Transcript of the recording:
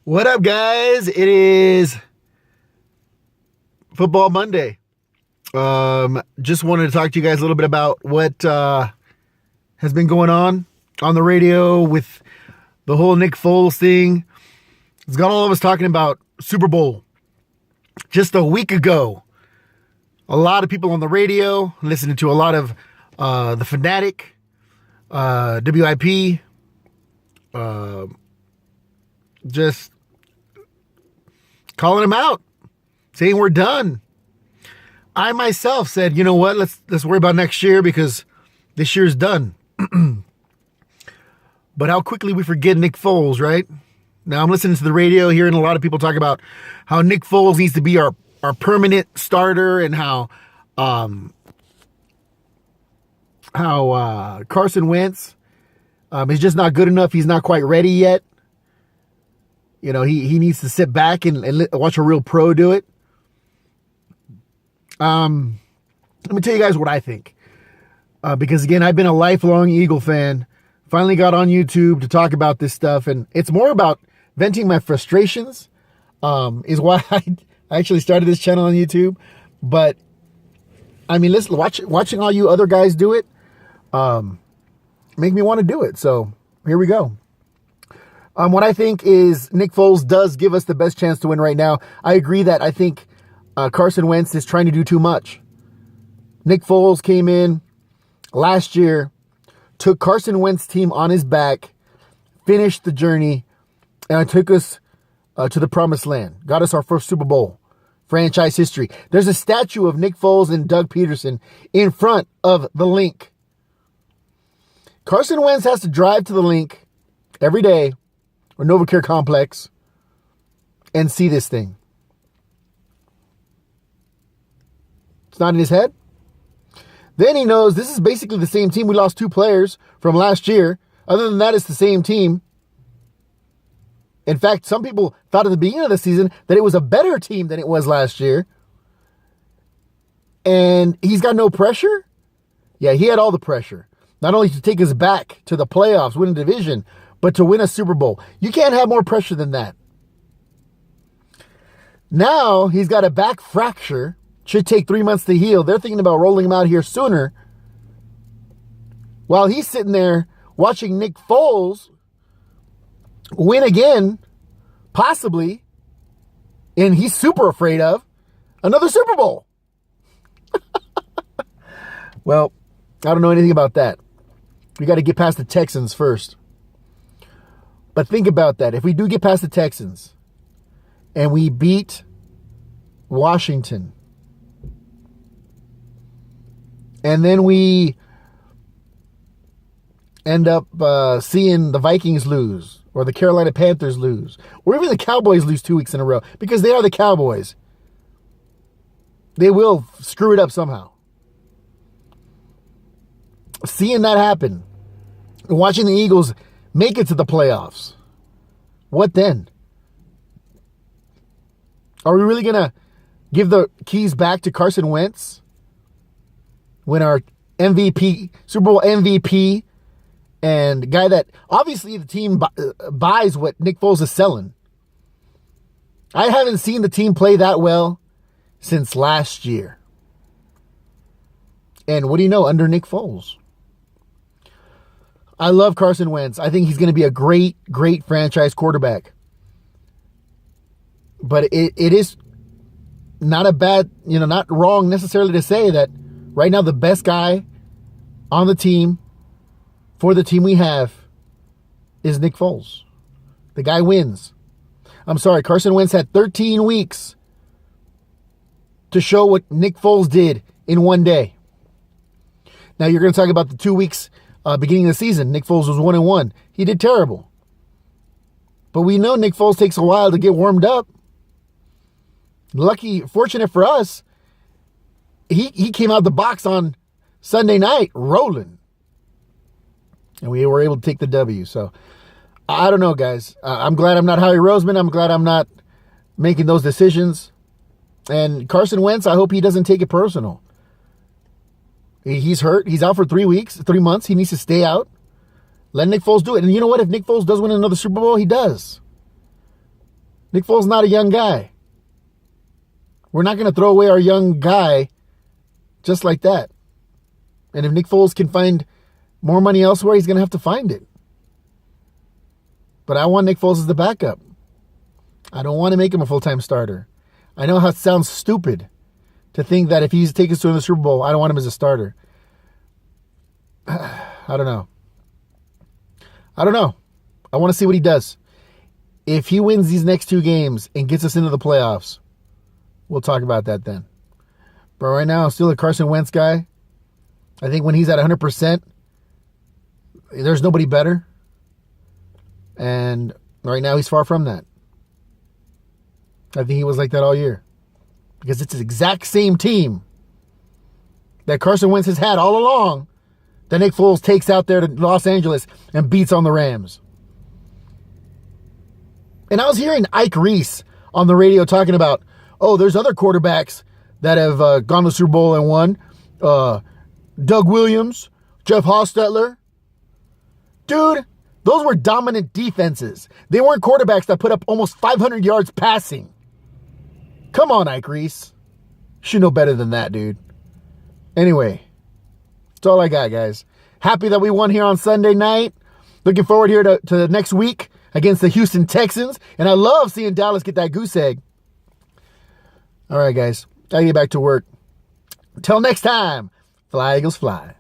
What up, guys? It is Football Monday. Just wanted to talk to you guys a little bit about what has been going on the radio with the whole Nick Foles thing. It's got all of us talking about Super Bowl. Just a week ago, a lot of people on the radio listening to a lot of the Fanatic, WIP, just calling him out, saying we're done. I myself said, you know what, let's worry about next year because this year's done. But how quickly we forget Nick Foles, right? Now I'm listening to the radio, hearing a lot of people talk about how Nick Foles needs to be our permanent starter and how Carson Wentz is just not good enough. He's not quite ready yet. You know, he needs to sit back and watch a real pro do it. Let me tell you guys what I think. Because, again, I've been a lifelong Eagle fan. Finally got on YouTube to talk about this stuff. And it's more about venting my frustrations is why I actually started this channel on YouTube. But, I mean, listen, watching all you other guys do it make me want to do it. So, here we go. What I think is Nick Foles does give us the best chance to win right now. I agree that I think Carson Wentz is trying to do too much. Nick Foles came in last year, took Carson Wentz's team on his back, finished the journey, and took us to the promised land. Got us our first Super Bowl. Franchise history. There's a statue of Nick Foles and Doug Peterson in front of the Link. Carson Wentz has to drive to the Link every day, or NovaCare Complex, and see this thing. It's not in his head. Then he knows this is basically the same team. We lost 2 players from last year. Other than that, it's the same team. In fact, some people thought at the beginning of the season that it was a better team than it was last year. And he's got no pressure? Yeah, he had all the pressure. Not only to take us back to the playoffs, win a division, but to win a Super Bowl. You can't have more pressure than that. Now he's got a back fracture. Should take 3 months to heal. They're thinking about rolling him out here sooner. While he's sitting there watching Nick Foles win again, possibly, and he's super afraid of another Super Bowl. Well, I don't know anything about that. We got to get past the Texans first. But think about that. If we do get past the Texans and we beat Washington, and then we end up seeing the Vikings lose, or the Carolina Panthers lose, or even the Cowboys lose 2 weeks in a row, because they are the Cowboys. They will screw it up somehow. Seeing that happen, and watching the Eagles make it to the playoffs, what then? Are we really going to give the keys back to Carson Wentz when our MVP, Super Bowl MVP, and guy that obviously the team buys what Nick Foles is selling? I haven't seen the team play that well since last year. And what do you know, under Nick Foles? I love Carson Wentz. I think he's going to be a great, great franchise quarterback. But it is not a bad, not wrong necessarily to say that right now the best guy on the team, for the team we have, is Nick Foles. The guy wins. I'm sorry, Carson Wentz had 13 weeks to show what Nick Foles did in one day. Now you're going to talk about the 2 weeks beginning of the season. Nick Foles was 1-1. He did terrible. But we know Nick Foles takes a while to get warmed up. Fortunate for us, he came out the box on Sunday night rolling. And we were able to take the W. So, I don't know, guys. I'm glad I'm not Howie Roseman. I'm glad I'm not making those decisions. And Carson Wentz, I hope he doesn't take it personal. He's hurt. He's out for 3 months. He needs to stay out. Let Nick Foles do it. And you know what? If Nick Foles does win another Super Bowl, he does. Nick Foles is not a young guy. We're not going to throw away our young guy just like that. And if Nick Foles can find more money elsewhere, he's going to have to find it. But I want Nick Foles as the backup. I don't want to make him a full-time starter. I know how it sounds stupid to think that if he's taken us to the Super Bowl, I don't want him as a starter. I don't know. I want to see what he does. If he wins these next 2 games and gets us into the playoffs, we'll talk about that then. But right now, I'm still a Carson Wentz guy. I think when he's at 100%, there's nobody better. And right now, he's far from that. I think he was like that all year. Because it's the exact same team that Carson Wentz has had all along that Nick Foles takes out there to Los Angeles and beats on the Rams. And I was hearing Ike Reese on the radio talking about, there's other quarterbacks that have gone to the Super Bowl and won. Doug Williams, Jeff Hostetler. Dude, those were dominant defenses. They weren't quarterbacks that put up almost 500 yards passing. Come on, Ike Reese. You should know better than that, dude. Anyway, that's all I got, guys. Happy that we won here on Sunday night. Looking forward here to next week against the Houston Texans. And I love seeing Dallas get that goose egg. All right, guys. I get back to work. Until next time, fly, Eagles, fly.